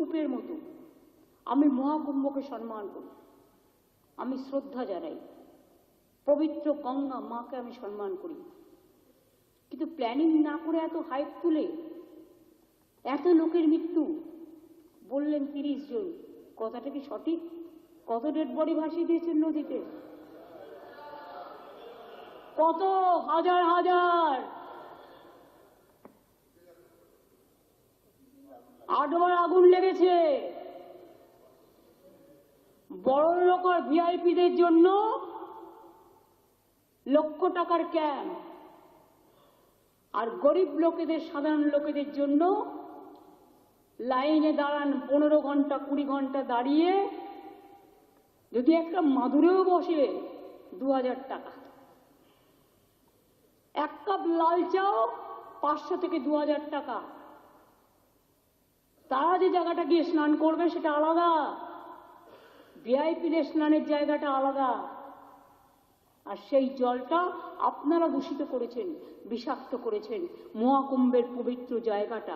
রূপের মতো আমি মহাকুম্ভকে সম্মান করি, আমি শ্রদ্ধা জানাই, পবিত্র গঙ্গা মাকে আমি সম্মান করি। কিন্তু প্ল্যানিং না করে এত হাইপ তুলে এত লোকের মৃত্যু, বললেন 30 জন, কথাটা কি সঠিক? কত ডেড বডি ভাসিয়ে দিয়েছেন নদীতে? কত হাজার হাজার, 8 বার আগুন লেগেছে। বড় লোক আর ভিআইপিদের জন্য লক্ষ টাকার ক্যাম্প, আর গরিব লোকেদের, সাধারণ লোকেদের জন্য লাইনে দাঁড়ান 15 ঘন্টা 20 ঘন্টা দাঁড়িয়ে, যদি একটা মাদুরেও বসে 2000 টাকা, এক কাপ লাল চাও 500 থেকে 2000 টাকা। তারা যে জায়গাটা গিয়ে স্নান করবে সেটা আলাদা, ভিআইপিদের স্নানের জায়গাটা আলাদা। আর সেই জলটা আপনারা দূষিত করেছেন, বিষাক্ত করেছেন মহাকুম্ভের পবিত্র জায়গাটা।